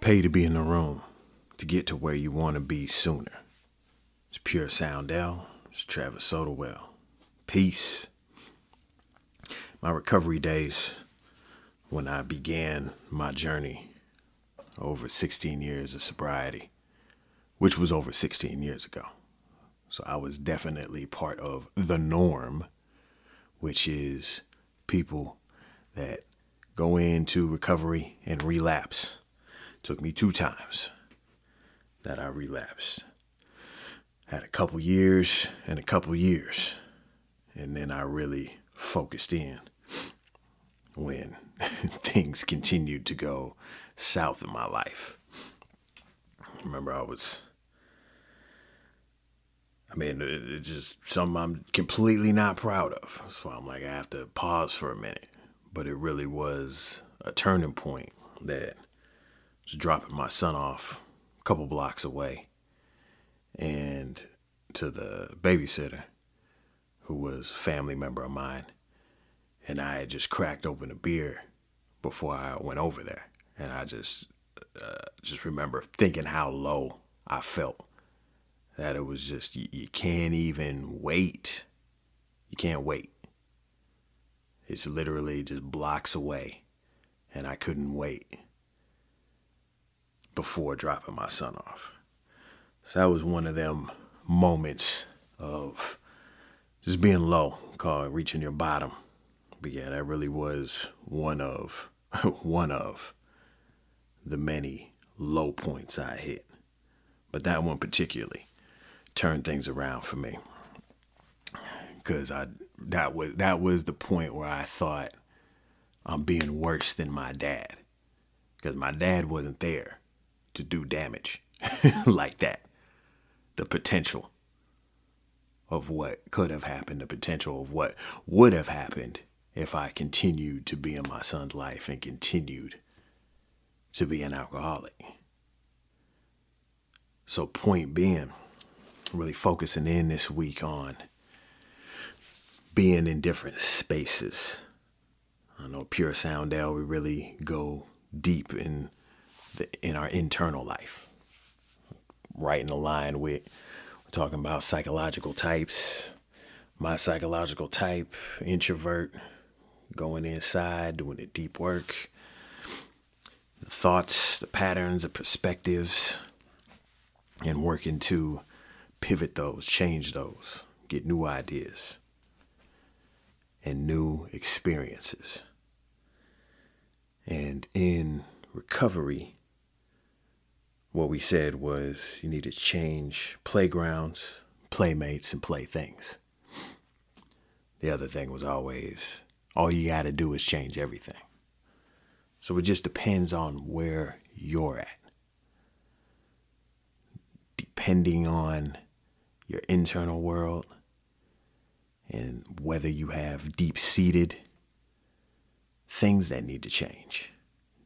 pay to be in the room to get to where you want to be sooner. It's Pure Soundell. It's Travis Sotawell. Peace. My recovery days, when I began my journey over 16 years of sobriety, which was over 16 years ago. So I was definitely part of the norm, which is people that go into recovery and relapse. Took me 2 times that I relapsed. Had a couple years and a couple years. And then I really focused in when things continued to go south in my life. Remember, it's just something I'm completely not proud of. So I'm like, I have to pause for a minute. But it really was a turning point that was dropping my son off a couple blocks away and to the babysitter who was a family member of mine. And I had just cracked open a beer before I went over there. And I just remember thinking how low I felt. That it was just, you can't even wait. You can't wait. It's literally just blocks away. And I couldn't wait before dropping my son off. So that was one of them moments of just being low, called reaching your bottom. But yeah, that really was one of the many low points I hit. But that one particularly turned things around for me. Because that was the point where I thought I'm being worse than my dad. Because my dad wasn't there to do damage like that. The potential of what could have happened, the potential of what would have happened if I continued to be in my son's life and continued to be an alcoholic. So point being, really focusing in this week on being in different spaces. I know Pure Soundell, we really go deep in our internal life. Right in line with, we're talking about psychological types. My psychological type, introvert, going inside, doing the deep work. The thoughts, the patterns, the perspectives, and working to pivot those, change those, get new ideas and new experiences. And in recovery, what we said was you need to change playgrounds, playmates, and playthings. The other thing was always, all you got to do is change everything. So it just depends on where you're at. Depending on your internal world and whether you have deep-seated things that need to change,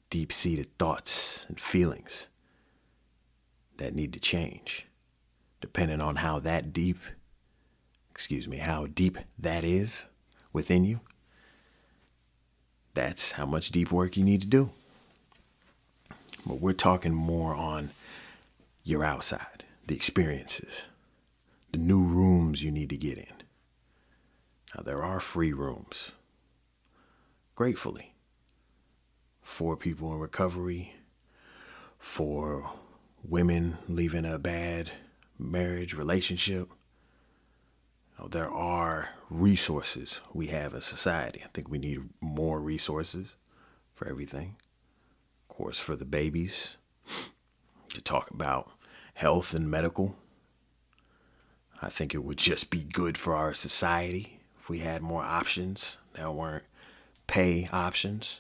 deep-seated thoughts and feelings that need to change, depending on how deep that is within you, that's how much deep work you need to do. But we're talking more on your outside, the experiences, the new rooms you need to get in. Now, there are free rooms, gratefully, for people in recovery, for women leaving a bad marriage, relationship. There are resources we have in society. I think we need more resources for everything. Of course, for the babies, to talk about health and medical. I think it would just be good for our society if we had more options that weren't pay options.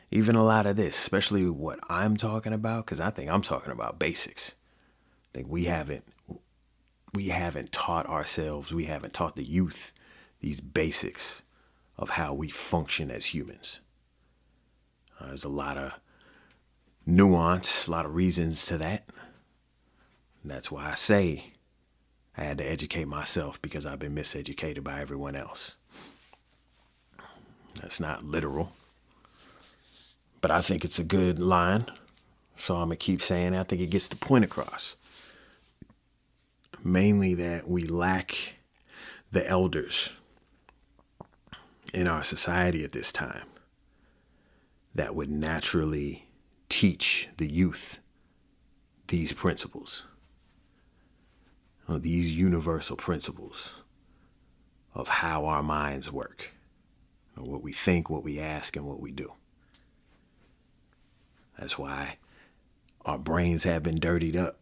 Even a lot of this, especially what I'm talking about, because I think I'm talking about basics. I think we haven't taught ourselves, we haven't taught the youth these basics of how we function as humans. There's a lot of nuance, a lot of reasons to that. And that's why I say I had to educate myself, because I've been miseducated by everyone else. That's not literal, but I think it's a good line So I'm going to keep saying it. I think it gets the point across. Mainly that we lack the elders in our society at this time that would naturally teach the youth these principles, or these universal principles of how our minds work, what we think, what we ask, and what we do. That's why our brains have been dirtied up,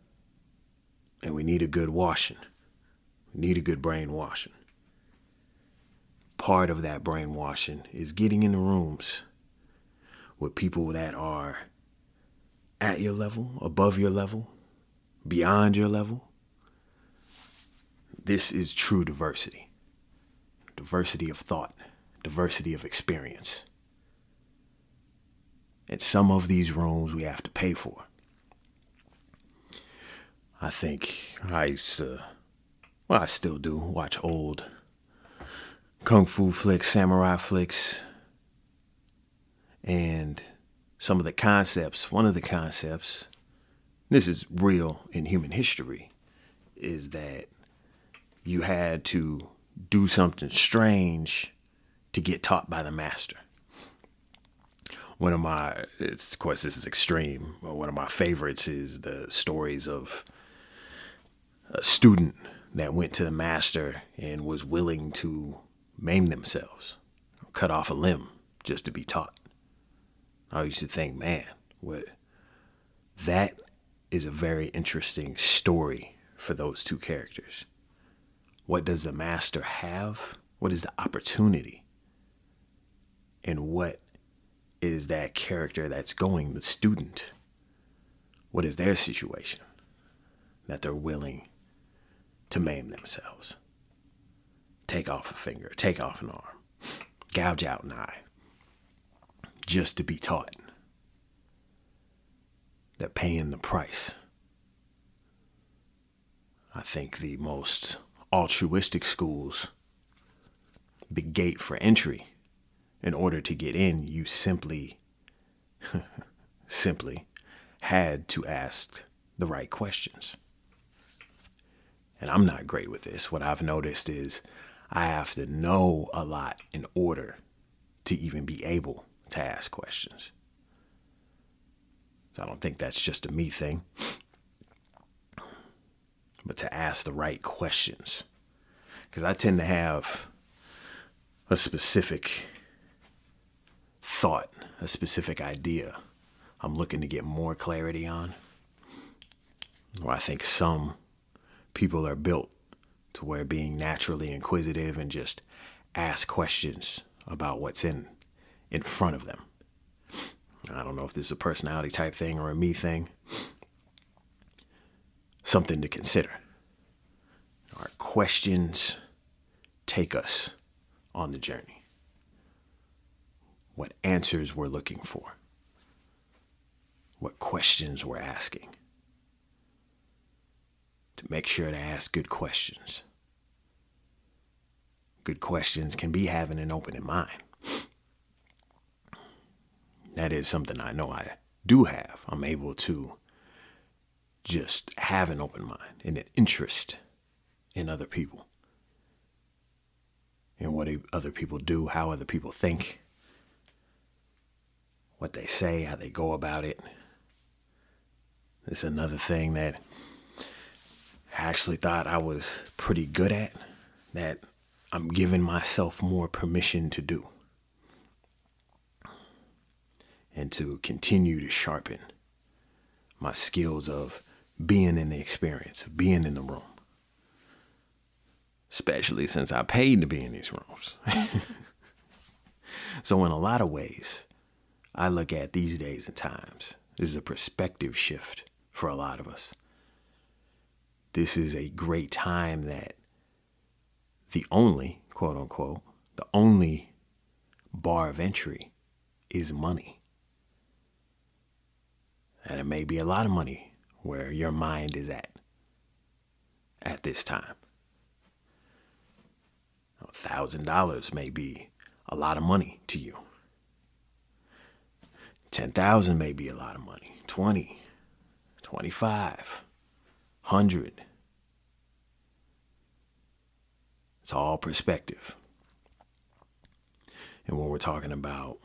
and we need a good washing. We need a good brainwashing. Part of that brainwashing is getting in the rooms with people that are at your level, above your level, beyond your level. This is true diversity. Diversity of thought, diversity of experience. And some of these rooms we have to pay for. I think I still do, watch old kung fu flicks, samurai flicks, and some of the concepts, one of the concepts, this is real in human history, is that you had to do something strange to get taught by the master. Of course this is extreme, but one of my favorites is the stories of a student that went to the master and was willing to maim themselves, cut off a limb just to be taught. I used to think, man, that is a very interesting story for those two characters. What does the master have? What is the opportunity? And what is that character that's going, the student? What is their situation that they're willing to maim themselves? Take off a finger, take off an arm, gouge out an eye, just to be taught. They're paying the price. I think the most altruistic schools, the gate for entry, in order to get in, you simply had to ask the right questions. And I'm not great with this. What I've noticed is I have to know a lot in order to even be able to ask questions. So I don't think that's just a me thing, but to ask the right questions. Because I tend to have a specific thought, a specific idea I'm looking to get more clarity on. Or I think some people are built to where being naturally inquisitive and just ask questions about what's in front of them. I don't know if this is a personality type thing or a me thing. Something to consider. Our questions take us on the journey. What answers we're looking for. What questions we're asking. To make sure to ask good questions. Good questions can be having an open mind. That is something I know I do have. I'm able to just have an open mind and an interest in other people. And what other people do, how other people think, what they say, how they go about it. It's another thing that I actually thought I was pretty good at, that I'm giving myself more permission to do. And to continue to sharpen my skills of being in the experience, of being in the room. Especially since I paid to be in these rooms. So in a lot of ways, I look at these days and times, this is a perspective shift for a lot of us. This is a great time that the only, quote unquote, the only bar of entry is money. And it may be a lot of money where your mind is at this time. $1,000 may be a lot of money to you. $10,000 may be a lot of money. 20, 25, 100. It's all perspective. And when we're talking about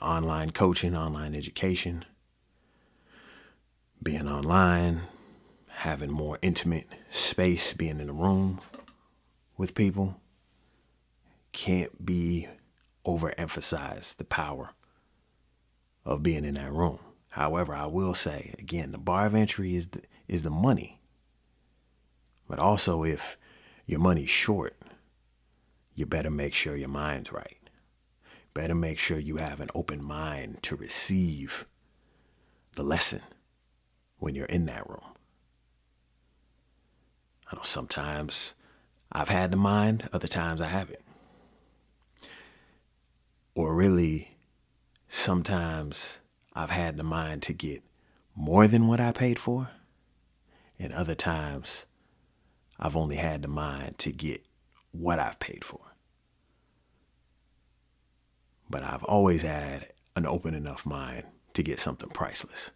online coaching, online education, being online, having more intimate space, being in a room with people, can't be overemphasized the power of being in that room. However, I will say, again, the bar of entry is the money. But also, if your money's short, you better make sure your mind's right. Better make sure you have an open mind to receive the lesson when you're in that room. I know sometimes I've had the mind, other times I haven't. Or really, sometimes I've had the mind to get more than what I paid for, and other times I've only had the mind to get what I've paid for. But I've always had an open enough mind to get something priceless.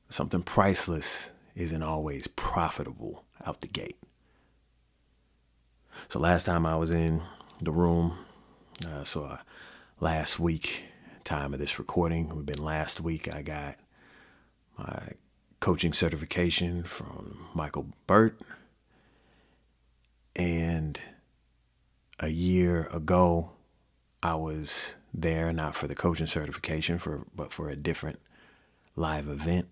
Something priceless isn't always profitable out the gate. So last time I was in the room, last week, time of this recording, it would have been last week, I got my coaching certification from Michael Burt. And a year ago, I was there, not for the coaching certification, but for a different live event.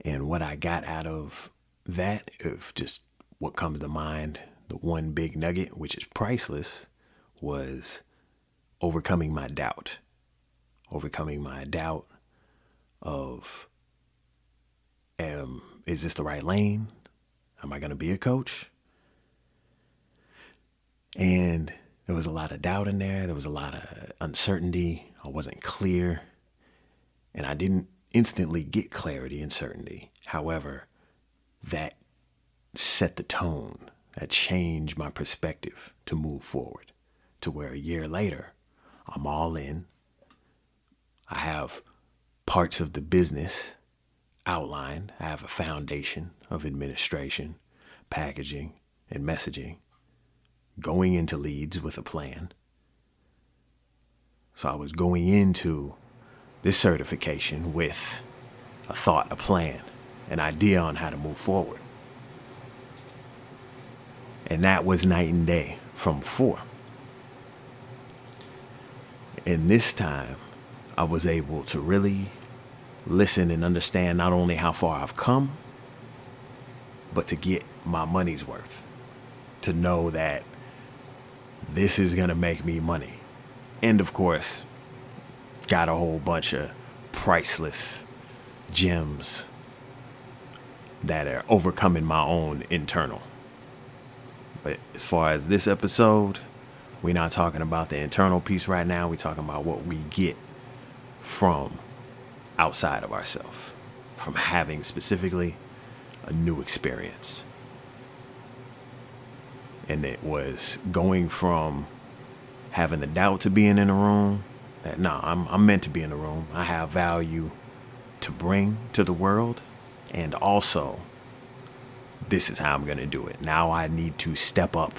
And what I got out of that, of just what comes to mind, the one big nugget, which is priceless, was overcoming my doubt. Overcoming my doubt of, is this the right lane? Am I going to be a coach? And there was a lot of doubt in there. There was a lot of uncertainty. I wasn't clear. And I didn't instantly get clarity and certainty. However, that set the tone. That changed my perspective to move forward. To where a year later, I'm all in. I have parts of the business outlined. I have a foundation of administration, packaging, and messaging. Going into leads with a plan. So I was going into this certification with a thought, a plan, an idea on how to move forward. And that was night and day from before. And this time, I was able to really listen and understand not only how far I've come, but to get my money's worth. To know that this is going to make me money. And of course, got a whole bunch of priceless gems that are overcoming my own internal. But as far as this episode, we're not talking about the internal piece right now. We're talking about what we get from outside of ourselves, from having specifically a new experience. And it was going from having the doubt to being in a room that, I'm meant to be in a room. I have value to bring to the world. And also, this is how I'm going to do it. Now I need to step up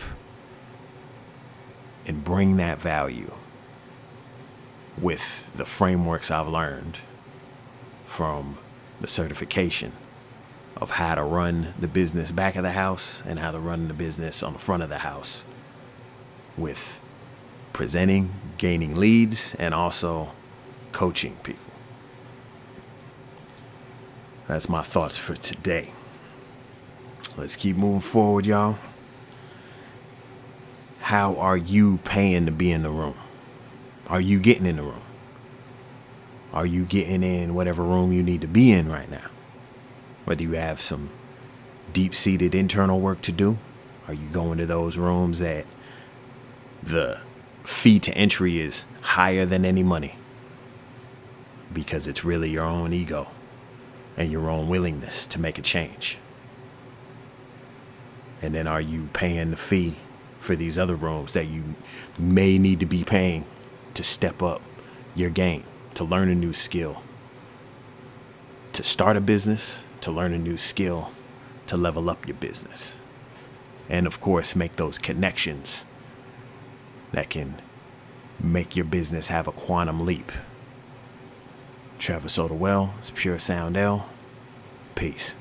and bring that value with the frameworks I've learned from the certification of how to run the business back of the house and how to run the business on the front of the house, with presenting, gaining leads, and also coaching people. That's my thoughts for today. Let's keep moving forward, y'all. How are you paying to be in the room? Are you getting in the room? Are you getting in whatever room you need to be in right now? Whether you have some deep-seated internal work to do, are you going to those rooms that the fee to entry is higher than any money? Because it's really your own ego and your own willingness to make a change. And then are you paying the fee for these other rooms that you may need to be paying to step up your game, to learn a new skill, to start a business, to learn a new skill, to level up your business. And of course, make those connections that can make your business have a quantum leap. Trevor Sotawell, it's Pure Sound L. Peace.